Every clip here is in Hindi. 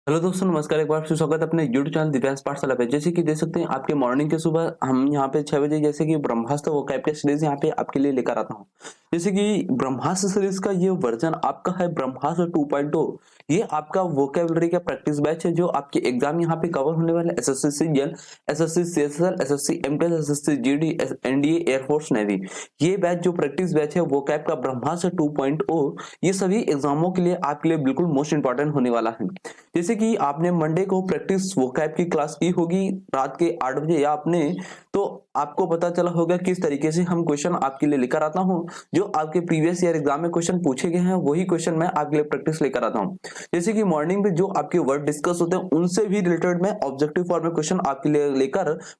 हेलो दोस्तों, नमस्कार। एक बार फिर स्वागत है अपने यूट्यूब चैनल दिव्यांश पाठशाला पे। जैसे कि देख सकते हैं आपके मॉर्निंग के सुबह हम यहाँ पे 6 बजे जैसे कि ब्रह्मास्त्र वोकैब के सीरीज यहाँ पे आपके लिए लेकर आता हूँ। जैसे कि ब्रह्मास्त्र सीरीज का ये वर्जन आपका है ब्रह्मास्त्र 2.0। ये आपका वोकैबुलरी का प्रैक्टिस बैच है जो आपके एग्जाम यहाँ पे कवर होने वाले SSC CGL, SSC CSL, SSC MTS, SSC GD, NDA, air force, navy. ये बैच जो प्रैक्टिस बैच है वोकैब का ब्रह्मास्त्र 2.0, ये सभी एग्जामों के लिए आपके लिए बिल्कुल मोस्ट इंपॉर्टेंट होने वाला है। जैसे कि आपने मंडे को प्रैक्टिस वोकैब की क्लास की होगी रात के 8 बजे, या आपने तो आपको पता चला होगा किस तरीके से हम क्वेश्चन आपके लिए लेकर आता हूं। जो आपके प्रीवियस ईयर एग्जाम में क्वेश्चन पूछे गए हैं वही क्वेश्चन मैं आपके लिए प्रैक्टिस लेकर आता हूं। जैसे कि मॉर्निंग में जो आपके वर्ड डिस्कस होते हैं उनसे भी रिलेटेड मैं ऑब्जेक्टिव फॉर्म में क्वेश्चन आपके लिए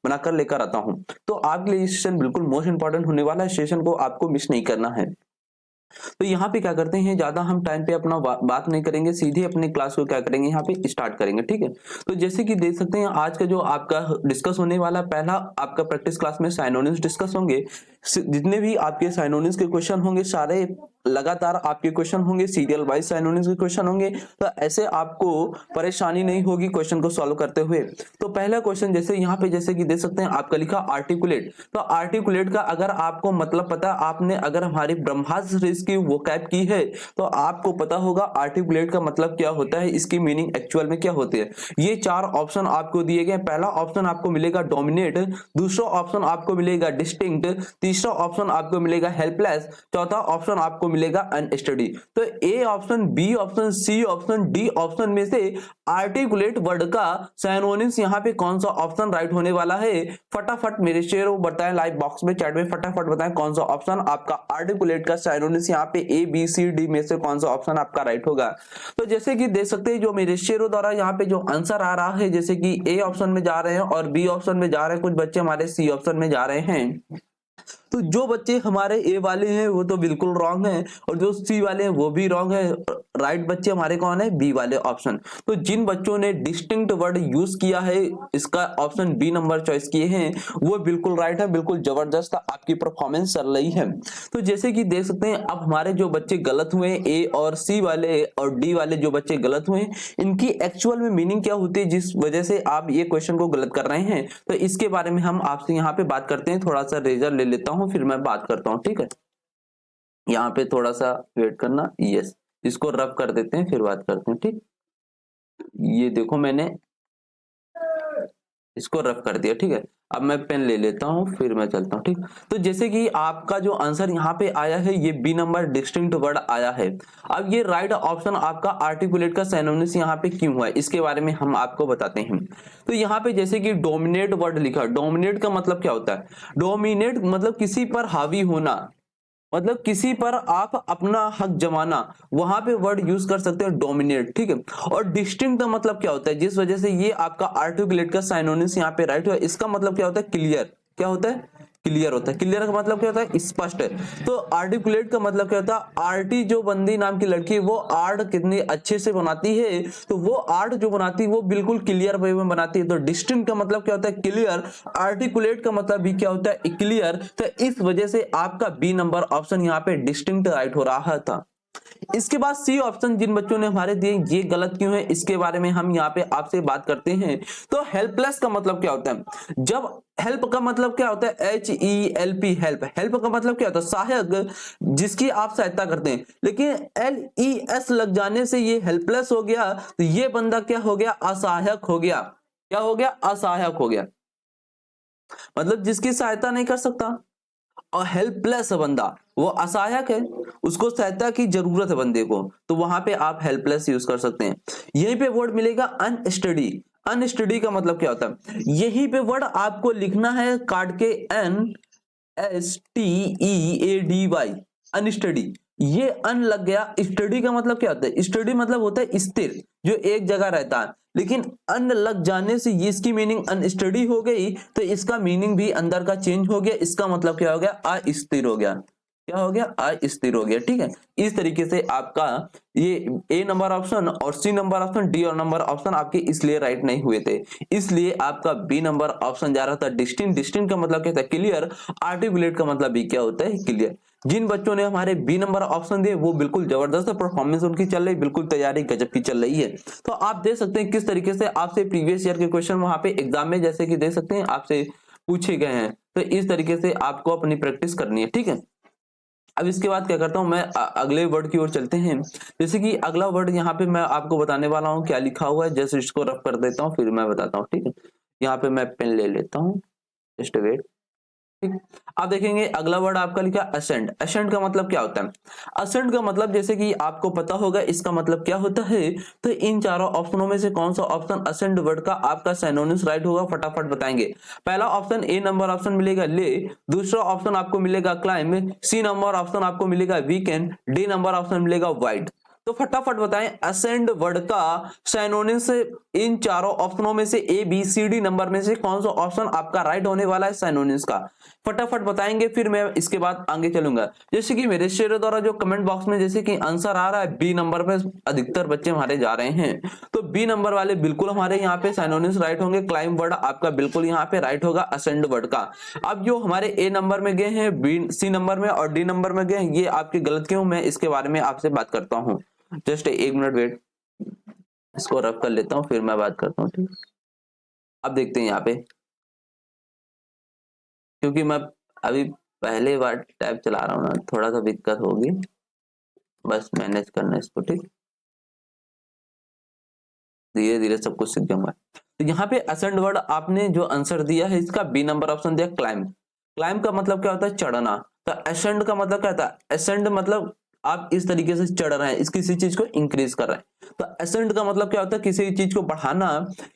बनाकर लेकर आता हूं। तो आपके लिए सेशन बिल्कुल मोस्ट इंपॉर्टेंट होने वाला है। सेशन को आपको मिस नहीं करना है। तो यहाँ पे क्या करते हैं, ज्यादा हम टाइम पे अपना बात नहीं करेंगे, सीधे अपने क्लास को क्या करेंगे यहाँ पे स्टार्ट करेंगे। ठीक है, तो जैसे कि देख सकते हैं आज का जो आपका डिस्कस होने वाला पहला आपका प्रैक्टिस क्लास में साइनोनिम्स डिस्कस होंगे। जितने भी आपके साइनोनिम्स के क्वेश्चन होंगे सारे लगातार आपके क्वेश्चन होंगे, सीरियल वाइज साइनोनिम्स के क्वेश्चन होंगे। तो ऐसे आपको परेशानी नहीं होगी क्वेश्चन को सॉल्व करते हुए। तो पहला क्वेश्चन जैसे यहाँ पे जैसे कि देख सकते हैं आपका लिखा आर्टिकुलेट। तो आर्टिकुलेट का अगर आपको मतलब पता, आपने अगर हमारी ब्रह्मास्त्र सीरीज की वोकैब की है तो आपको पता होगा आर्टिकुलेट का मतलब क्या होता है, इसकी मीनिंग एक्चुअल में क्या होती है। ये चार ऑप्शन आपको दिए गए। पहला ऑप्शन आपको मिलेगा डोमिनेट, दूसरा ऑप्शन आपको मिलेगा डिस्टिंक्ट, तीसरा ऑप्शन आपको मिलेगा हेल्पलेस, चौथा ऑप्शन आपको मिलेगा अनस्टडी। तो A option, B option, C option, D option में से आर्टिकुलेट वर्ड का सिनोनिम्स यहाँ पे कौन सा ऑप्शन राइट होने वाला है, फटाफट मेरे शेयर बताएं लाइव बॉक्स में, चैट में फटाफट बताएं कौन सा ऑप्शन आपका आर्टिकुलेट का सिनोनिम्स यहाँ पे ए बी सी डी में से कौन सा ऑप्शन आपका राइट होगा। तो जैसे कि देख सकते हैं जो मेरे शेयरों द्वारा यहाँ पे जो आंसर आ रहा है, जैसे कि ए ऑप्शन में जा रहे हैं और बी ऑप्शन में जा रहे हैं, कुछ बच्चे हमारे सी ऑप्शन में जा रहे हैं। तो जो बच्चे हमारे ए वाले हैं वो तो बिल्कुल रॉन्ग है, और जो सी वाले हैं वो भी रॉन्ग है। राइट बच्चे हमारे कौन है, बी वाले ऑप्शन। तो जिन बच्चों ने डिस्टिंक्ट वर्ड यूज किया है, इसका ऑप्शन बी नंबर चॉइस किए हैं, वो बिल्कुल राइट है। बिल्कुल जबरदस्त आपकी परफॉर्मेंस चल रही है। तो जैसे कि देख सकते हैं अब हमारे जो बच्चे गलत हुए, ए और सी वाले और डी वाले जो बच्चे गलत हुए, इनकी एक्चुअल में मीनिंग क्या होती है जिस वजह से आप ये क्वेश्चन को गलत कर रहे हैं, तो इसके बारे में हम आपसे यहाँ पे बात करते हैं। थोड़ा सा रेजर ले लेता हूँ फिर मैं बात करता हूँ। ठीक है, यहाँ पे थोड़ा सा वेट करना। यस, इसको रफ कर देते हैं फिर बात करते हैं। ठीक, ये देखो मैंने इसको रफ कर दिया। ठीक है, अब मैं पेन ले लेता हूं फिर मैं चलता हूं। ठीक, तो जैसे कि आपका जो आंसर यहाँ पे आया है ये बी नंबर डिस्टिंक्ट वर्ड आया है। अब ये राइट ऑप्शन आपका आर्टिकुलेट का सिनोनिम्स यहाँ पे क्यों है इसके बारे में हम आपको बताते हैं। तो यहाँ पे जैसे कि डोमिनेट वर्ड लिखा, डोमिनेट का मतलब क्या होता है, डोमिनेट मतलब किसी पर हावी होना, मतलब किसी पर आप अपना हक जमाना, वहां पे वर्ड यूज कर सकते हैं डोमिनेट। ठीक है, और डिस्टिंक्ट का मतलब क्या होता है, जिस वजह से ये आपका आर्टिकुलेट का साइनोनिम्स यहाँ पे राइट हुआ, इसका मतलब क्या होता है, क्लियर। क्या होता है, क्लियर होता है। क्लियर का मतलब क्या होता है, स्पष्ट है। तो आर्टिकुलेट का मतलब क्या होता है, आरटी जो बंदी नाम की लड़की वो आर्ट कितनी अच्छे से बनाती है, तो वो आर्ट जो बनाती है वो बिल्कुल क्लियर वे में बनाती है। तो डिस्टिंक्ट का मतलब क्या होता है, क्लियर। आर्टिकुलेट का मतलब भी क्या होता है, क्लियर। तो इस वजह से आपका बी नंबर ऑप्शन यहाँ पे डिस्टिंक्ट राइट हो रहा था। इसके बाद सी ऑप्शन जिन बच्चों ने हमारे दिए ये गलत क्यों है इसके बारे में हम यहाँ पे आपसे बात करते हैं। तो हेल्पलेस का मतलब क्या होता है, जब हेल्प का मतलब क्या होता है, HELP, हेल्प। हेल्प का मतलब क्या होता है, सहायक, जिसकी आप सहायता करते हैं। लेकिन LES लग जाने से ये हेल्पलेस हो गया, तो ये बंदा क्या हो गया, असहायक हो गया। क्या हो गया, असहायक हो गया, मतलब जिसकी सहायता नहीं कर सकता। और हेल्पलेस बंदा वो असहायक है, उसको सहायता की जरूरत है बंदे को, तो वहां पे आप हेल्पलेस यूज कर सकते हैं। यहीं पे वर्ड मिलेगा अनस्टडी। अनस्टडी का मतलब क्या होता है, यहीं पे वर्ड आपको लिखना है काट के, NSTEADY, अनस्टडी। ये अन लग गया। स्टडी का मतलब क्या होता है, स्टडी मतलब होता है स्थिर, जो एक जगह रहता है। लेकिन अन लग जाने से ये इसकी मीनिंग अनस्टडी हो गई, तो इसका मीनिंग भी अंदर का चेंज हो गया। इसका मतलब क्या हो गया, अस्थिर हो गया। क्या हो गया, अस्थिर हो गया। ठीक है, इस तरीके से आपका ये ए नंबर ऑप्शन और सी नंबर ऑप्शन, डी और नंबर ऑप्शन आपके इसलिए राइट नहीं हुए थे, इसलिए आपका बी नंबर ऑप्शन जा रहा था डिस्टिंक्ट। डिस्टिंक्ट का मतलब क्या था, क्लियर। आर्टिकुलेट का मतलब भी क्या होता है, क्लियर। जिन बच्चों ने हमारे बी नंबर ऑप्शन दिए वो बिल्कुल जबरदस्त परफॉर्मेंस उनकी चल रही, बिल्कुल तैयारी गजब की चल रही है। तो आप देख सकते हैं किस तरीके से आपसे प्रीवियस ईयर के क्वेश्चन वहां पे एग्जाम में जैसे कि देख सकते हैं आपसे पूछे गए हैं। तो इस तरीके से आपको अपनी प्रैक्टिस करनी है, ठीक है। अब इसके बाद क्या करता हूं मैं, अगले वर्ड की ओर चलते हैं। जैसे कि अगला वर्ड यहाँ पे मैं आपको बताने वाला हूँ क्या लिखा हुआ है, जस्ट इसको रफ कर देता हूँ फिर मैं बताता हूँ, ठीक है। यहाँ पे मैं पेन ले लेता हूँ, जस्ट वेट, ठीक। आप देखेंगे अगला वर्ड आपका लिखा असेंड। असेंड का मतलब क्या होता है? असेंड का मतलब जैसे कि आपको पता होगा इसका मतलब क्या होता है। तो इन चारों ऑप्शनों में से कौन सा ऑप्शन असेंड वर्ड का आपका सिनोनिम्स राइट होगा, फटाफट बताएंगे। पहला ऑप्शन ए नंबर ऑप्शन मिलेगा ले, दूसरा ऑप्शन आपको मिलेगा क्लाइम, सी नंबर ऑप्शन आपको मिलेगा वीकेंड, डी नंबर ऑप्शन मिलेगा वाइड। तो फटाफट बताएं असेंड वर्ड का सिनोनिम्स इन चारों ऑप्शनों में से A B C D number में से कौन सा ऑप्शन आपका राइट होने वाला है सिनोनिम्स का, फटाफट बताएंगे फिर मैं इसके बाद आगे चलूंगा। जैसे कि मेरे शेयर द्वारा जो कमेंट बॉक्स में जैसे कि आंसर आ रहा है बी नंबर पे अधिकतर बच्चे हमारे जा रहे हैं, तो बी नंबर वाले बिल्कुल हमारे यहाँ पे सिनोनिम्स राइट होंगे। क्लाइम वर्ड आपका बिल्कुल यहाँ पे राइट होगा असेंड वर्ड का। अब जो हमारे ए नंबर में गए हैं, बी सी नंबर में और डी नंबर में गए हैं, ये आपके गलत क्यों, मैं इसके बारे में आपसे बात करता हूँ। जस्ट एक मिनट वेट, इसको रफ कर लेता हूँ फिर मैं बात करता हूँ, ठीक। अब देखते हैं यहाँ पे, क्योंकि मैं अभी पहले बार टैब चला रहा हूँ ना, थोड़ा सा दिक्कत होगी, बस मैनेज करना इसको, ठीक। धीरे धीरे सब कुछ सीख जाऊंगा। तो यहाँ पे असेंड वर्ड आपने जो आंसर दिया है इसका बी नंबर ऑप्शन दिया क्लाइम। क्लाइम का मतलब क्या होता है? चढ़ना। तो असेंड का मतलब क्या होता है? असेंड मतलब आप इस तरीके से चढ़ रहे हैं, इस किसी चीज को इंक्रीज कर रहे हैं। तो असेंड का मतलब क्या होता है? किसी चीज को बढ़ाना,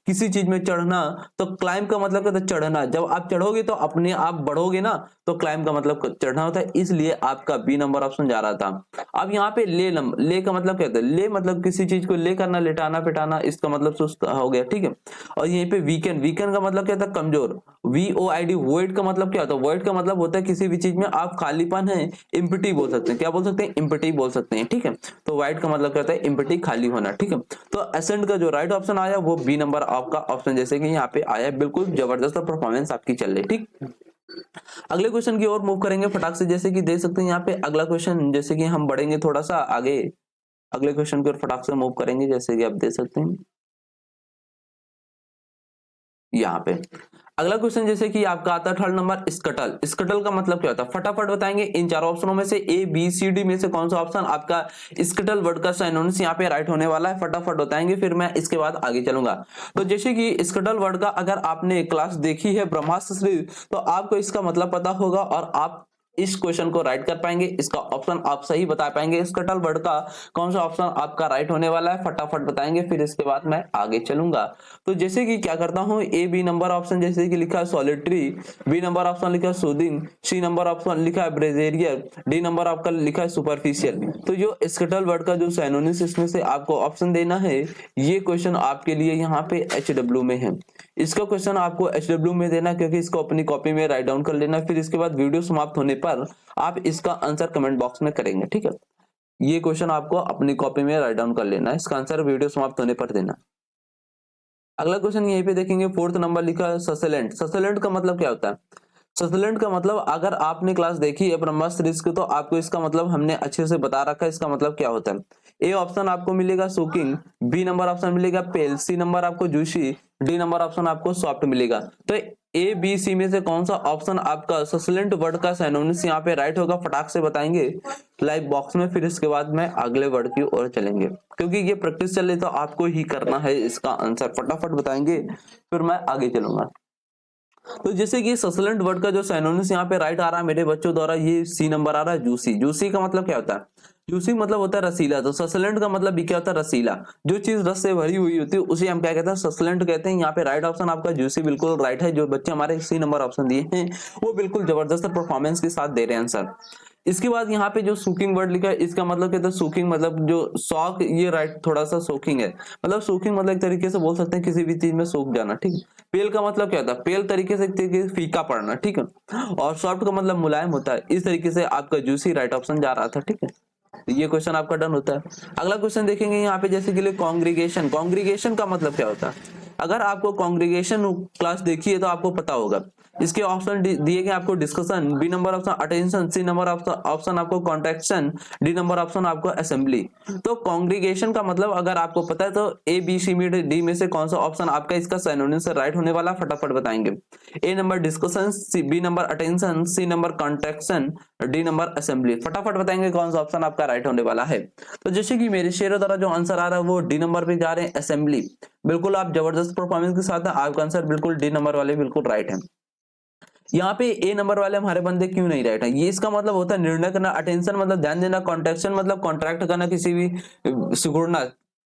किसी चीज में चढ़ना। तो क्लाइम का मतलब क्या होता है? चढ़ना। जब आप चढ़ोगे तो अपने आप बढ़ोगे ना, तो क्लाइम का मतलब चढ़ना होता है, इसलिए आपका बी नंबर ऑप्शन जा रहा था। अब यहाँ पे ले का मतलब क्या होता है? ले मतलब किसी चीज को ले करना, लिटाना पिटाना, इसका मतलब सुस्त हो गया, ठीक है। और यहीं पे वीकेंड, वीकेंड का मतलब क्या होता है? कमजोर। VOID वॉइड का मतलब क्या होता है? वॉइड का मतलब होता है किसी भी चीज में आप खालीपन है, इम्पिटी बोल सकते हैं। क्या बोल सकते हैं? इम्पिटी बोल सकते हैं, ठीक है। तो वाइड का मतलब क्या होता है? इम्पिटी, खाली होना, ठीक है। तो एसेंड का जो राइट ऑप्शन आया वो बी नंबर आपका ऑप्शन जैसे कि यहाँ पे आया, बिल्कुल जबरदस्त परफॉर्मेंस आपकी चल रही, ठीक। अगले क्वेश्चन की ओर मूव करेंगे फटाक से। जैसे कि देख सकते हैं यहाँ पे अगला क्वेश्चन, जैसे कि हम बढ़ेंगे थोड़ा सा आगे, अगले क्वेश्चन की ओर फटाक से मूव करेंगे। जैसे कि आप देख सकते हैं यहाँ पे अगला क्वेश्चन जैसे कि आपका आता है थर्ड नंबर स्कटल। स्कटल का मतलब क्या होता है? फटाफट बताएंगे इन चारों ऑप्शनों में से ए बी सी डी में से कौन सा ऑप्शन आपका स्कटल वर्ड का सिनोनिम्स यहाँ पे राइट होने वाला है, फटाफट बताएंगे फिर मैं इसके बाद आगे चलूंगा। तो जैसे कि स्कटल वर्ड का अगर आपने क्लास देखी है ब्रह्मास्त्र सीरीज, तो आपको इसका मतलब पता होगा और आप इस क्वेश्चन को राइट कर पाएंगे, इसका ऑप्शन आप सही बता पाएंगे। स्कटल वर्ड का कौन सा ऑप्शन आपका राइट होने वाला है, फटाफट बताएंगे फिर इसके बाद मैं आगे चलूंगा। तो जैसे कि क्या करता हूं, ए बी नंबर ऑप्शन जैसे कि लिखा है सॉलिटरी, बी नंबर ऑप्शन लिखा है सूदिंग, सी नंबर ऑप्शन लिखा है ब्रेजेरियर, डी नंबर आपका लिखा है सुपरफिशियल। तो जो स्कटल वर्ड का जो सिनोनिम्स इसमें से आपको ऑप्शन देना है, ये क्वेश्चन आपके लिए यहाँ पे HW में है। इसका क्वेश्चन आपको HW में देना, क्योंकि इसको अपनी कॉपी में राइट डाउन कर लेना, फिर इसके बाद वीडियो समाप्त होने पर आप इसका आंसर कमेंट बॉक्स में करेंगे, ठीक है। ये क्वेश्चन आपको अपनी कॉपी में राइट डाउन कर लेना है, इसका आंसर वीडियो समाप्त होने पर देना। अगला क्वेश्चन यहीं पे देखेंगे, फोर्थ नंबर लिखा है ससेलेंट। ससेलेंट का मतलब क्या होता है? ससेलेंट का मतलब अगर आपने क्लास देखी है ब्रह्मास्त्र सीरीज की, तो आपको इसका मतलब हमने अच्छे से बता रखा है इसका मतलब क्या होता है। ए ऑप्शन आपको मिलेगा सोकिंग, बी नंबर ऑप्शन मिलेगा पेल, सी नंबर आपको जूशी, डी नंबर ऑप्शन आपको सॉफ्ट मिलेगा। तो ए बी सी में से कौन सा ऑप्शन आपका ससेलेंट वर्ड का सिनोनिम्स यहाँ पे राइट होगा, फटाक से बताएंगे लाइव बॉक्स में, फिर इसके बाद में अगले वर्ड की ओर चलेंगे। क्योंकि ये प्रैक्टिस चल रही तो आपको ही करना है इसका आंसर, फटाफट बताएंगे फिर मैं आगे चलूंगा। तो जैसे कि ससलेंट वर्ड का जो सिनोनिम्स यहाँ पे राइट आ रहा है मेरे बच्चों द्वारा, ये सी नंबर आ रहा है जूसी। जूसी का मतलब क्या होता है? जूसी मतलब होता है रसीला। तो ससलेंट का मतलब भी क्या होता है? रसीला। जो चीज रस से भरी हुई होती है उसे हम क्या कहते हैं? ससलेंट कहते हैं। यहाँ पे राइट ऑप्शन आपका जूसी बिल्कुल राइट है। जो बच्चे हमारे सी नंबर ऑप्शन दिए हैं वो बिल्कुल जबरदस्त परफॉर्मेंस के साथ दे रहे हैं आंसर। इसके बाद यहाँ पे जो सूकिंग वर्ड लिखा है, इसका मतलब क्या था? सूकिंग मतलब जो सॉक, ये राइट थोड़ा सा सोकिंग है। मतलब सूकिंग मतलब एक तरीके से बोल सकते हैं किसी भी चीज में सूख जाना, ठीक है। पेल का मतलब क्या था? पेल तरीके से फीका पड़ना, ठीक है। और सॉफ्ट का मतलब मुलायम होता है। इस तरीके से आपका जूसी राइट ऑप्शन जा रहा था, ठीक है। तो ये क्वेश्चन आपका डन होता है। अगला क्वेश्चन देखेंगे यहाँ पे, जैसे कि लिए कॉन्ग्रीगेशन। कॉन्ग्रीगेशन का मतलब क्या होता है? अगर आपको कॉन्ग्रीगेशन क्लास देखी है तो आपको पता होगा इसके ऑप्शन दिए गए आपको discussion, B number option attention, C number option आपको कॉन्ट्रैक्शन, डी नंबर ऑप्शन आपको असेंबली। तो कांग्रीगेशन का मतलब अगर आपको पता है तो ए बी सी में डी में से कौन सा ऑप्शन आपका इसका सिनोनिम से राइट होने वाला, फटाफट बताएंगे। A number discussion, B number attention, C number contraction, D number assembly. फटाफट बताएंगे कौन सा ऑप्शन आपका राइट होने वाला है। तो जैसे कि मेरे शेरों द्वारा जो आंसर आ रहा है वो डी नंबर पे जा रहे हैं, असेंबली। बिल्कुल आप जबरदस्त परफॉर्मेंस के साथ है, आपका आंसर बिल्कुल डी नंबर वाले बिल्कुल राइट है। यहाँ पे ए नंबर वाले हमारे बंदे क्यों नहीं राइट है, ये इसका मतलब होता है निर्णय करना, अटेंशन मतलब ध्यान देना, कॉन्ट्रैक्शन मतलब कॉन्ट्रैक्ट करना, किसी भी सिकुड़ना,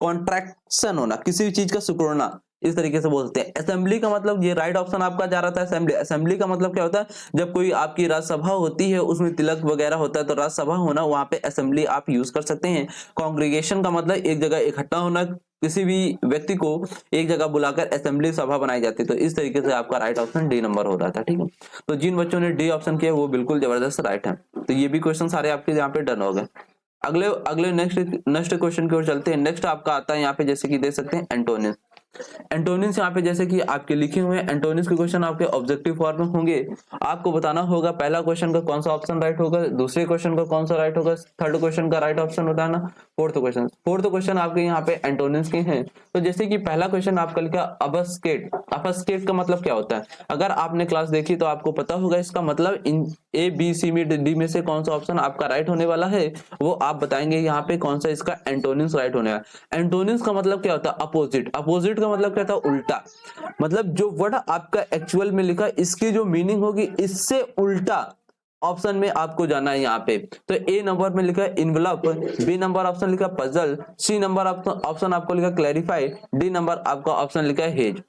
कॉन्ट्रैक्शन होना, किसी भी चीज का सिकुड़ना, इस तरीके से बोलते हैं। असेंबली का मतलब ये राइट ऑप्शन आपका जा रहा था असेंबली। असेंबली का मतलब क्या होता है, जब कोई आपकी राज्यसभा होती है उसमें तिलक वगैरह होता है तो राज्यसभा होना, वहां पे असेंबली आप यूज कर सकते हैं। कांग्रीगेशन का मतलब एक जगह इकट्ठा होना, किसी भी व्यक्ति को एक जगह बुलाकर असेंबली सभा बनाई जाती है। तो इस तरीके से आपका राइट ऑप्शन डी नंबर हो रहा था, ठीक है। तो जिन बच्चों ने डी ऑप्शन किया वो बिल्कुल जबरदस्त राइट है। तो ये भी क्वेश्चन सारे आपके यहाँ पे डन हो गए। अगले अगले नेक्स्ट क्वेश्चन की ओर चलते हैं। नेक्स्ट आपका आता है यहाँ पे, जैसे कि देख सकते हैं एंटोनिम्स। एंटोनिम्स यहाँ पे जैसे कि आपके लिखे हुए हैं, एंटोनिम्स के क्वेश्चन आपके ऑब्जेक्टिव फॉर्म में होंगे। आपको बताना होगा पहला क्वेश्चन का कौन सा ऑप्शन राइट होगा, दूसरे क्वेश्चन का कौन सा राइट होगा, थर्ड क्वेश्चन का राइट ऑप्शन बताना, फोर्थ क्वेश्चन आपके यहाँ पे एंटोनिम्स के हैं। तो जैसे कि पहला क्वेश्चन आपका लिखा ऑब्फस्केट। ऑब्फस्केट का मतलब क्या होता है, अगर आपने क्लास देखी तो आपको पता होगा इसका मतलब इन ए बी सी में डी में से कौन सा ऑप्शन आपका राइट होने वाला है वो आप बताएंगे यहाँ पे कौन सा इसका एंटोनिम्स राइट होने वाला। एंटोनिम्स का मतलब क्या होता है, अपोजिट। अपोजिट का मतलब क्या था, उल्टा। मतलब जो वर्ड आपका एक्चुअल में लिखा इसकी जो मीनिंग होगी इससे उल्टा ऑप्शन में आपको जाना है यहाँ पे। तो ए नंबर में लिखा है इन्वेलप, बी नंबर ऑप्शन लिखा पजल, सी नंबर ऑप्शन आपको लिखा क्लैरिफाई, डी नंबर आपका ऑप्शन लिखा है हेज।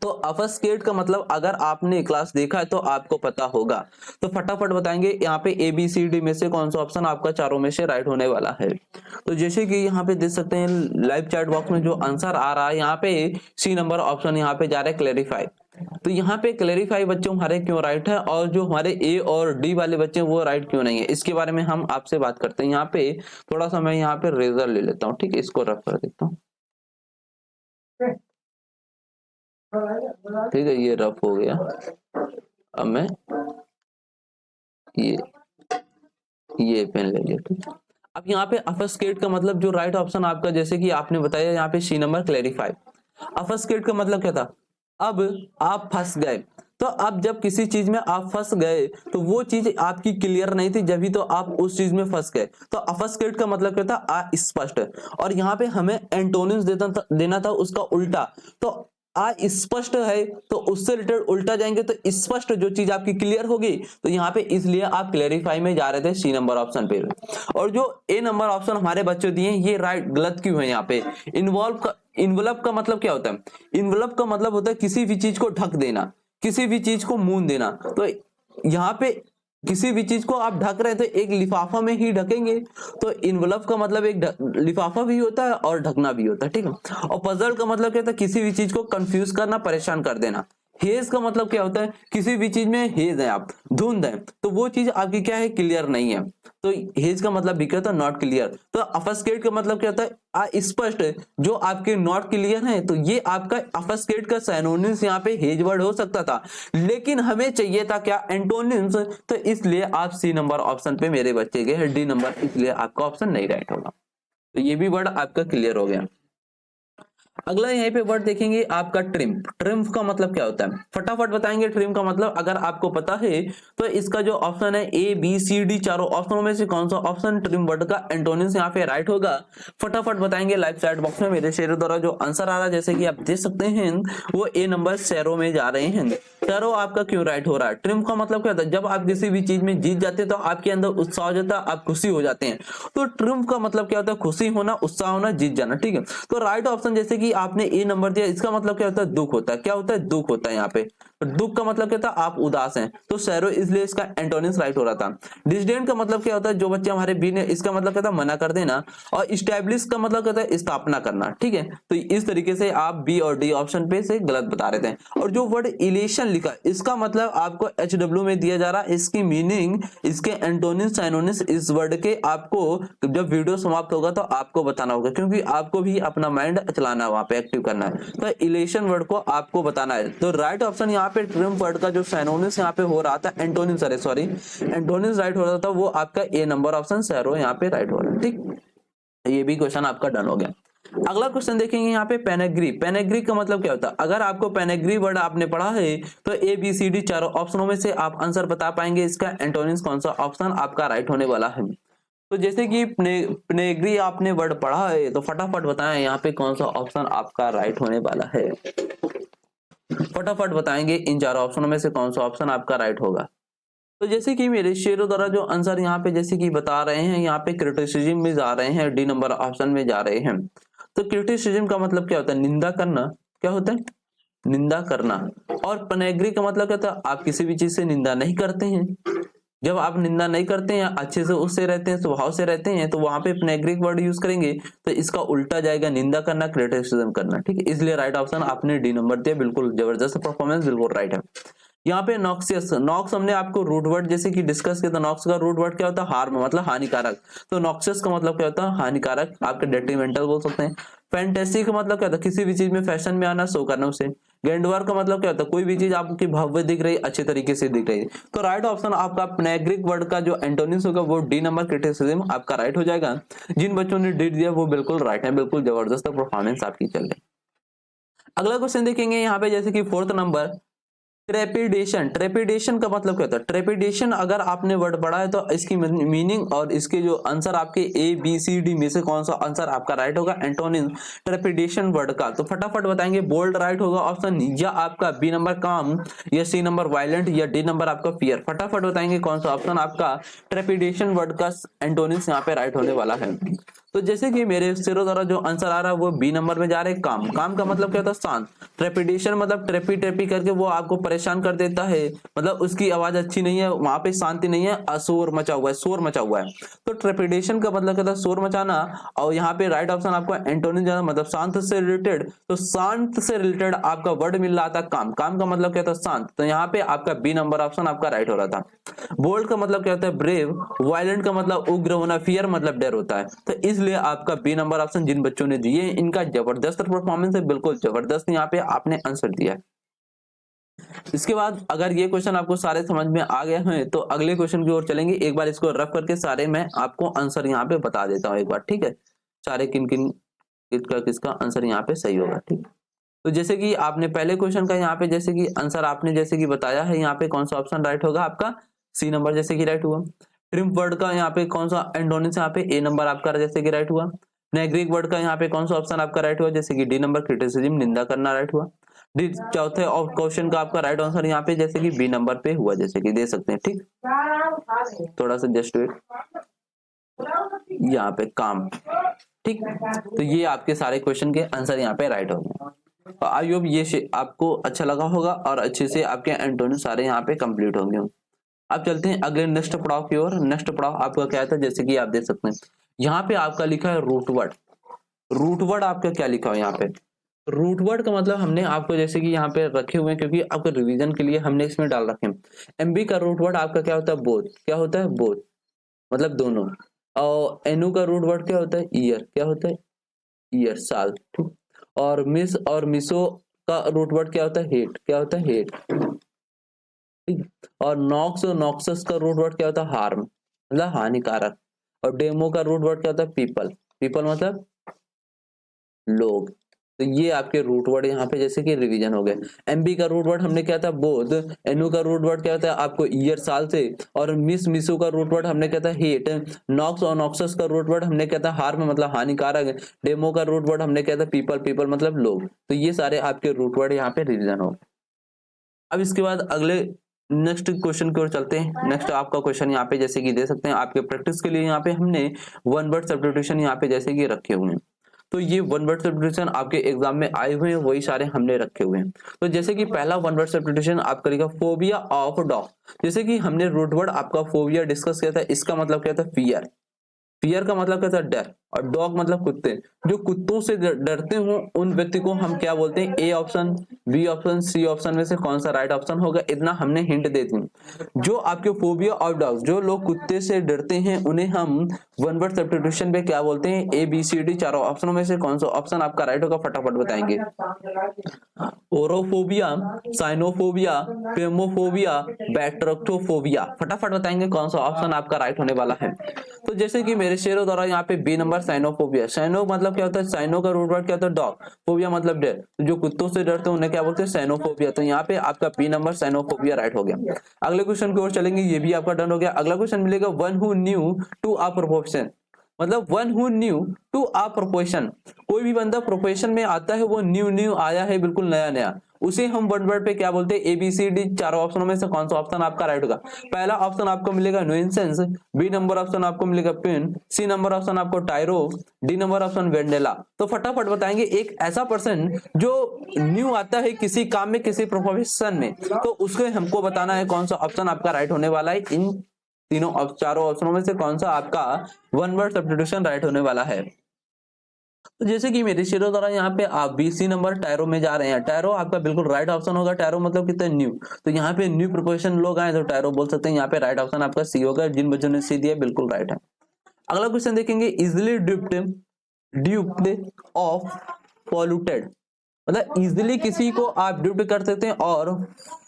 तो ऑब्फस्केट का मतलब अगर आपने क्लास देखा है तो आपको पता होगा। तो फटाफट बताएंगे यहाँ पे ए बी सी डी में से कौन सा ऑप्शन आपका चारों में से राइट होने वाला है। तो जैसे कि यहाँ पे देख सकते हैं लाइव चैट बॉक्स में जो आंसर आ रहा है यहाँ पे सी नंबर ऑप्शन यहाँ पे जा रहा है क्लैरिफाई। तो यहाँ पे क्लैरिफाई बच्चों हमारे क्यों राइट है और जो हमारे ए और डी वाले बच्चे वो राइट क्यों नहीं है, इसके बारे में हम आपसे बात करते हैं। यहाँ पे थोड़ा सा मैं यहाँ पे रेजर ले लेता हूँ, ठीक है, इसको रफ कर देता हूँ, ठीक है, ये रफ हो गया। अब मैं ये पेन ले लिया, ठीक है। अब यहाँ पे ऑब्फस्केट का मतलब जो राइट ऑप्शन आपका, जैसे कि आपने बताया यहाँ पे सी नंबर क्लैरिफाई। ऑब्फस्केट का मतलब क्या था, अब आप फंस गए। तो अब जब किसी चीज में आप फंस गए तो वो चीज आपकी क्लियर नहीं थी, जब भी तो आप उस चीज में फंस गए। तो ऑब्फस्केट का मतलब क्या था, अस्पष्ट। और यहाँ पे हमें एंटोनिम्स देना था उसका उल्टा। तो अस्पष्ट है तो उससे रिलेटेड उल्टा जाएंगे तो स्पष्ट जो चीज आपकी क्लियर होगी। तो यहाँ पे इसलिए आप क्लैरिफाई में जा रहे थे सी नंबर ऑप्शन पे। और जो ए नंबर ऑप्शन हमारे बच्चों दिए ये राइट गलत क्यों है यहाँ पे। इन्वॉल्व का मतलब क्या होता है, इन्वॉल्व का मतलब होता है किसी भी चीज को ढक देना, किसी भी चीज को मूंद देना। तो यहाँ पे किसी भी चीज को आप ढक रहे हैं तो एक लिफाफा में ही ढकेंगे। तो इन्वेलप का मतलब एक लिफाफा भी होता है और ढकना भी होता है, ठीक है। और पजल का मतलब क्या होता है, किसी भी चीज को कंफ्यूज करना, परेशान कर देना। हेज का मतलब क्या होता है, किसी भी चीज में हेज है, आप धुंध है तो वो चीज आपकी क्या है, क्लियर नहीं है। तो हेज का मतलब भी क्या होता है, नॉट क्लियर। तो ऑब्फस्केट का मतलब क्या होता है, अस्पष्ट, जो आपके नॉट क्लियर है। तो ये आपका ऑब्फस्केट का सिनोनिम्स यहाँ पे हेज वर्ड हो सकता था, लेकिन हमें चाहिए था क्या, एंटोनिम्स। तो इसलिए आप सी नंबर ऑप्शन पे मेरे बच्चे गए, डी नंबर, इसलिए आपका ऑप्शन नहीं राइट होगा। तो ये भी वर्ड आपका क्लियर हो गया। अगला यहाँ पे वर्ड देखेंगे आपका ट्रिम। ट्रिम्फ का मतलब क्या होता है, फटाफट बताएंगे। ट्रिम का मतलब अगर आपको पता है तो इसका जो ऑप्शन है ए बी सी डी, चारों ऑप्शनों में से कौन सा ऑप्शन ट्रिम वर्ड का एंटोनिम्स यहाँ पे राइट होगा, फटाफट बताएंगे लाइव चैट बॉक्स में। मेरे शेरों द्वारा जो आंसर आ रहा है जैसे कि आप देख सकते हैं वो ए नंबर शेरों में जा रहे हैं। शेरों आपका क्यों राइट हो रहा है। ट्रिम का मतलब क्या होता है, जब आप किसी भी चीज में जीत जाते हैं तो आपके अंदर उत्साह हो जाता है, आप खुशी हो जाते हैं। तो ट्रिम्फ का मतलब क्या होता है, खुशी होना, उत्साह होना, जीत जाना, ठीक है। तो राइट ऑप्शन जैसे कि आपने ए नंबर दिया, इसका मतलब क्या होता है, दुख होता है। क्या होता है, दुख होता है यहाँ पे। तो दुख का मतलब क्या था, आप उदास हैं। तो सैरो, इसलिए इसका एंटोनिम्स राइट हो रहा था। डिसडेंट का मतलब क्या होता है, जो बच्चे हमारे बी ने, इसका मतलब क्या था, मना कर देना। और स्टैब्लिश का मतलब क्या था, स्थापना करना, ठीक है। तो इस तरीके से आप बी और डी ऑप्शन पे से गलत बता रहे थे। और जो वर्ड इलेशन लिखा, इसका मतलब आपको HW में दिया जा रहा है। इसकी मीनिंग, इसके एंटोनिम्स, साइनोनिम्स इस वर्ड के आपको जब वीडियो समाप्त होगा तो आपको बताना होगा, क्योंकि आपको भी अपना माइंड चलाना वहाँ पे एक्टिव करना है। तो इलेशन वर्ड को आपको बताना है। तो राइट ऑप्शन यहाँ पे ट्रिम्फ वर्ड का जो साइनोनिम्स यहाँ पे हो रहा था, एंटोनिम्स, अरे सॉरी एंटोनिम्स राइट हो रहा था, वो आपका ए नंबर ऑप्शन सैरो यहाँ पे राइट हो रहा है। ठीक, ये भी क्वेश्चन आपका डन हो गया। अगला क्वेश्चन देखेंगे यहाँ पे पेनेग्री। पेनेग्री का मतलब क्या होता है? अगर आपको पेनेग्री वर्ड आपने पढ़ा है तो ए बी सी डी चारों ऑप्शनों में से आप आंसर बता पाएंगे इसका एंटोनिम्स कौन सा ऑप्शन आपका राइट होने वाला है। तो जैसे कि पेनेग्री आपने वर्ड पढ़ा है तो फटाफट बताएं यहाँ पे कौन सा ऑप्शन आपका राइट होने वाला है। फटाफट बताएंगे इन चारों ऑप्शनों में से कौन सा ऑप्शन आपका राइट होगा। तो जैसे कि मेरे शेरों द्वारा जो आंसर यहाँ पे जैसे कि बता रहे हैं, यहाँ पे क्रिटिसिज्म में जा रहे हैं, डी नंबर ऑप्शन में जा रहे हैं। तो क्रिटिसिज्म का मतलब क्या होता है? निंदा करना। क्या होता है? निंदा करना। और पेनेग्री का मतलब क्या होता है? आप किसी भी चीज से निंदा नहीं करते हैं। जब आप निंदा नहीं करते हैं, अच्छे से उससे रहते हैं, स्वभाव से रहते हैं, तो वहां पे पेनेग्रिक वर्ड यूज करेंगे तो इसका उल्टा जाएगा, निंदा करना, क्रिटिसिज्म करना। ठीक है, इसलिए राइट ऑप्शन आपने डी नंबर दिया, बिल्कुल जबरदस्त परफॉर्मेंस, बिल्कुल राइट है। यहाँ पे नॉक्सियस, नॉक्स हमने आपको रूट वर्ड जैसे कि डिस्कस किया था। नॉक्स का रूट वर्ड क्या होता है? हार्म, मतलब हानिकारक। तो नॉक्सियस का मतलब क्या होता है? हानिकारक, आपके डेट्रीमेंटल बोल सकते हैं। फैंटेसी का मतलब क्या होता है? किसी भी चीज में फैशन में आना, शो करना उसे। ग्रैंडवर का मतलब क्या होता है? कोई भी चीज आपकी भव्य दिख रही, अच्छे तरीके से दिख रही है। तो राइट ऑप्शन आपका पेनेग्रिक वर्ड का जो एंटोनिम्स होगा वो डी नंबर क्रिटिसिज्म आपका राइट हो जाएगा। जिन बच्चों ने डी दिया वो बिल्कुल राइट है, बिल्कुल जबरदस्त परफॉर्मेंस आपकी चल रही। अगला क्वेश्चन देखेंगे यहाँ पे जैसे कि फोर्थ नंबर, ट्रेपिडेशन। ट्रेपिडेशन का मतलब क्या होता है? ट्रेपिडेशन अगर आपने वर्ड पढ़ा है तो इसकी मीनिंग और इसके जो आंसर आपके ए बी सी डी में से कौन सा आंसर आपका राइट होगा एंटोनिम ट्रेपिडेशन वर्ड का। तो फटाफट बताएंगे। बोल्ड राइट होगा ऑप्शन, या आपका बी नंबर काम, या सी नंबर वायलेंट, या डी नंबर आपका फियर। फटाफट बताएंगे कौन सा ऑप्शन आपका ट्रेपिडेशन वर्ड का एंटोनिम्स यहाँ पे राइट होने वाला है। तो जैसे कि मेरे सिरों द्वारा जो आंसर आ रहा है वो बी नंबर में जा रहे हैं, काम। काम का मतलब क्या होता है? शांत। ट्रेपिडेशन मतलब ट्रेपी ट्रेपी करके वो आपको परेशान कर देता है, मतलब उसकी आवाज अच्छी नहीं है, वहां पे शांति नहीं है, अशोर मचा हुआ है, शोर मचा हुआ है। तो ट्रेपिडेशन का मतलब क्या होता है? शोर मचाना। और यहाँ पे राइट ऑप्शन आपका एंटोनिम जाना, मतलब शांत से रिलेटेड। तो शांत से रिलेटेड आपका वर्ड मिल रहा था काम। काम का मतलब क्या था? शांत। तो यहाँ पे आपका बी नंबर ऑप्शन आपका राइट हो रहा था। बोल्ड का मतलब क्या होता है? ब्रेव। वायलेंट का मतलब उग्र होना, फियर मतलब डर होता है। तो इसलिए आपका बी नंबर ऑप्शन जिन बच्चों ने दिए इनका जबरदस्त परफॉर्मेंस है, बिल्कुल जबरदस्त यहाँ पे आपने आंसर दिया है। इसके बाद अगर ये क्वेश्चन आपको सारे समझ में आ गए हैं तो अगले क्वेश्चन की ओर चलेंगे। एक बार इसको रफ करके सारे मैं आपको आंसर यहाँ पे बता देता हूँ एक बार, ठीक है? सारे किन किन किसका आंसर यहाँ पे सही होगा, ठीक। तो जैसे कि आपने पहले क्वेश्चन का यहाँ पे जैसे कि आंसर आपने जैसे कि बताया है, यहाँ पे कौन सा ऑप्शन राइट होगा आपका? सी नंबर जैसे कि राइट हुआ। ट्रिम्प वर्ड का यहाँ पे कौन सा एंटोनिम्स यहाँ पे ए नंबर आपका जैसे कि राइट हुआ। नेग्रिक वर्ड का यहाँ पे कौन सा ऑप्शन आपका राइट हुआ? जैसे कि डी नंबर क्रिटिसिज्म, निंदा करना राइट हुआ। डी चौथे और क्वेश्चन का आपका राइट आंसर यहाँ पे जैसे कि बी नंबर पे हुआ, जैसे कि दे सकते हैं, ठीक। थोड़ा सा जस्ट वेट, यहाँ पे काम, ठीक। तो ये आपके सारे क्वेश्चन के आंसर यहाँ पे राइट हो गए। आई होप ये आपको अच्छा लगा होगा और अच्छे से आपके एंटोनिम सारे यहाँ पे कंप्लीट होंगे। अब चलते हैं अगले नेक्स्ट पड़ाव की ओर। नेक्स्ट पड़ाव आपका क्या था? जैसे कि आप देख सकते हैं यहाँ पे आपका लिखा है रूट वर्ड। रूट वर्ड आपका क्या लिखा है यहाँ पे? रूट वर्ड का मतलब हमने आपको जैसे कि यहाँ पे रखे हुए हैं क्योंकि आपको रिवीजन के लिए हमने इसमें डाल रखे हैं। एमबी का रूट वर्ड आपका क्या होता है? बोथ। क्या होता है? बोथ, मतलब दोनों। और एनयू का रूट वर्ड क्या होता है? ईयर। क्या होता है? ईयर, साल, ठीक। और मिस और मिसो का रूट वर्ड क्या होता है? हेट। क्या होता है? हेट, ठीक। और नॉक्स और नॉक्सस का रूट वर्ड क्या होता है? हार्म, मतलब हानिकारक। और डेमो का रूट वर्ड क्या होता है? पीपल। पीपल मतलब लोग। तो ये आपके रूट वर्ड यहाँ पे जैसे कि रिवीजन हो गए। एमबी का रूट वर्ड हमने क्या था? बोध। एनयू का रूट वर्ड क्या होता है आपको? ईयर, साल से। और मिसो का रूट वर्ड हमने क्या था? हेट। नॉक्स और नॉक्सस का रूट वर्ड हमने क्या था? हार्म, मतलब हानिकारक। डेमो का रूट वर्ड हमने क्या था? पीपल। पीपल मतलब लोग। तो ये सारे आपके रूट वर्ड यहाँ पे रिवीजन हो गए। अब इसके बाद अगले नेक्स्ट क्वेश्चन की ओर चलते हैं। नेक्स्ट आपका क्वेश्चन यहाँ पे जैसे कि दे सकते हैं आपके प्रैक्टिस के लिए यहाँ पे हमने वन वर्ड सब्स्टिट्यूशन यहाँ पे जैसे कि रखे हुए हैं। तो ये वन वर्ड सब्स्टिट्यूशन आपके एग्जाम में आए हुए हैं, वही सारे हमने रखे हुए हैं। तो जैसे कि पहला वन वर्ड सब्स्टिट्यूशन आपका लिखा फोबिया ऑफ डॉग। जैसे कि हमने रूट वर्ड आपका फोबिया डिस्कस किया था, इसका मतलब क्या था? फियर। फियर का मतलब क्या था? डर। और डॉग मतलब कुत्ते। जो कुत्तों से डरते हो उन व्यक्ति को हम क्या बोलते हैं? A option, B option, C option में से कौन सा राइट ऑप्शन होगा? इतना हमने हिंट दे दी। जो आपके फोबिया ऑफ डॉग्स, जो लोग कुत्ते से डरते हैं उन्हें हम वन वर्ड सब्स्टिट्यूशन पे क्या बोलते हैं? ए बी सी डी चारों ऑप्शनों में से कौन सा ऑप्शन आपका राइट होगा? फटाफट बताएंगे। ओरोफोबिया, साइनोफोबिया, पेमोफोबिया, बैक्टेरोक्टोफोबिया, फटाफट बताएंगे कौन सा ऑप्शन आपका राइट होने वाला है। तो जैसे कि मेरे शेरों द्वारा यहाँ पे बी नंबर साइनोफोबिया। साइनो मतलब क्या होता है? साइनो का रूट वर्ड क्या होता है? डॉग। फोबिया मतलब डर। तो जो कुत्तों से डरते हैं उन्हें क्या बोलते हैं? साइनोफोबिया। तो यहाँ पे आपका बी नंबर साइनोफोबिया राइट हो गया। अगले क्वेश्चन की ओर चलेंगे, ये भी आपका डन हो गया। अगला क्वेश्चन मिलेगा, one who new to a profession, मतलब one who new to a profession. कोई भी बंदा प्रोफेशन में आता है, वो न्यू न्यू आया है, बिल्कुल नया नया, उसे हम वन वर्ड पे क्या बोलते हैं? ए बी सी डी चारों ऑप्शनों में से कौन सा ऑप्शन आपका राइट होगा? पहला ऑप्शन आपको मिलेगा नुइसेंस, बी नंबर ऑप्शन आपको मिलेगा पिन, सी नंबर ऑप्शन आपको टायरो, डी नंबर ऑप्शन वेंडेला। तो फटाफट बताएंगे, एक ऐसा पर्सन जो न्यू आता है किसी काम में, किसी प्रोफेशन में, तो उसको हमको बताना है कौन सा ऑप्शन आपका राइट होने वाला है। इन तीनों चारों ऑप्शनों में से कौन सा आपका वन वर्ड सब्स्टिट्यूशन राइट होने वाला है। तो जैसे कि मेरे शेरों द्वारा यहाँ पे आप बीसी नंबर टायरो में जा रहे हैं, टायरो आपका बिल्कुल राइट ऑप्शन होगा। टायरो मतलब कितना न्यू, तो यहाँ पे न्यू प्रोफेशन लोग आए तो टायरो बोल सकते हैं। यहाँ पे राइट ऑप्शन आपका सी होगा। जिन बच्चों ने सी दिया बिल्कुल राइट है। अगला क्वेश्चन देखेंगे, इजिली ड्यूप्ड ऑफ पॉल्यूटेड, मतलब इजिली किसी को आप ड्यूप्ड कर सकते हैं और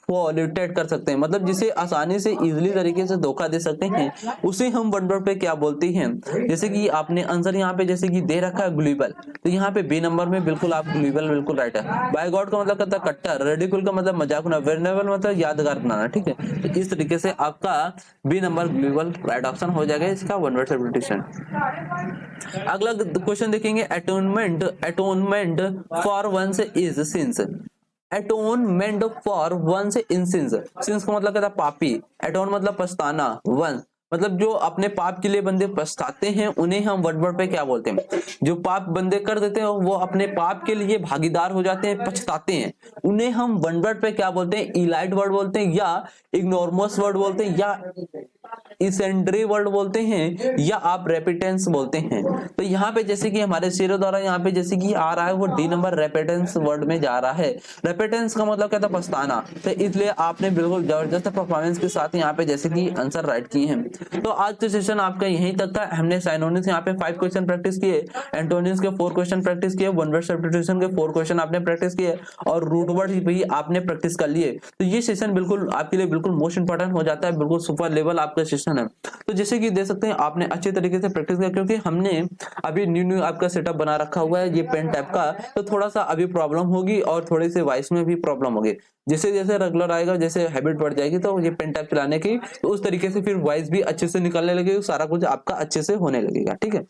पॉल्यूटेड कर सकते हैं, मतलब जिसे आसानी से इजिली तरीके से धोखा दे सकते हैं, उसे हम वन वर्ड पे क्या बोलते हैं? जैसे कि आपने आंसर यहाँ पे जैसे कि दे रखा है ग्लूबल, तो यहाँ पे बी नंबर में बिल्कुल आप ग्लूबल बिल्कुल राइट है। बाय गॉड का मतलब करता है कट्टर, रेडिकुल का मतलब मजाक उड़ाना, वेनेबल मतलब यादगार बनाना, ठीक है। तो इस तरीके से आपका B number global right option हो जाएगा इसका वन वर्ड सब्स्टिट्यूशन। अगला क्वेश्चन देखेंगे, atonement for one's is sins. Atonement for one's in sins, sins का मतलब कहता है पापी, एटोन मतलब पछताना, वन मतलब जो अपने पाप के लिए बंदे पछताते हैं उन्हें हम वन वर्ड पे क्या बोलते हैं? जो पाप बंदे कर देते हैं वो अपने पाप के लिए भागीदार हो जाते हैं, पछताते हैं, उन्हें हम वन वर्ड पे क्या बोलते हैं? इलाइट वर्ड बोलते हैं, या इग्नोरमस वर्ड बोलते हैं, या इसेंड्री वर्ड बोलते हैं, या आप रेपिटेंस बोलते हैं। तो यहाँ पे जैसे कि हमारे शेरों द्वारा यहाँ पे जैसे कि आ रहा है वो डी नंबर रेपिटेंस वर्ड में जा रहा है। रेपिटेंस का मतलब कहता है पछताना, तो इसलिए आपने बिल्कुल जबरदस्त परफॉर्मेंस के साथ यहाँ पे जैसे कि आंसर राइट किए हैं। तो आज का सेशन आपका यहीं तक था। हमने साइनोनिम्स यहाँ पे 5 क्वेश्चन प्रैक्टिस किए, एंटोनिम्स के 4 क्वेश्चन प्रैक्टिस किए, वन वर्ड सब्स्टिट्यूशन के 4 क्वेश्चन आपने प्रैक्टिस किए, और रूट वर्ड भी आपने प्रैक्टिस कर लिए। तो ये सेशन बिल्कुल आपके लिए बिल्कुल मोस्ट इंपॉर्टेंट हो जाता है, बिल्कुल सुपर लेवल आपका सेशन है। तो जैसे कि देख सकते हैं आपने अच्छे तरीके से प्रैक्टिस किया, क्योंकि हमने अभी न्यू आपका सेटअप बना रखा हुआ है ये पेन टैप का, तो थोड़ा सा अभी प्रॉब्लम होगी और थोड़ी सी वॉइस में भी प्रॉब्लम होगी। जैसे जैसे रेगुलर आएगा, जैसे हैबिट बढ़ जाएगी तो ये पेन टैप चलाने की, तो उस तरीके से फिर वॉइस भी अच्छे से निकलने लगेगी, सारा कुछ आपका अच्छे से होने लगेगा, ठीक है।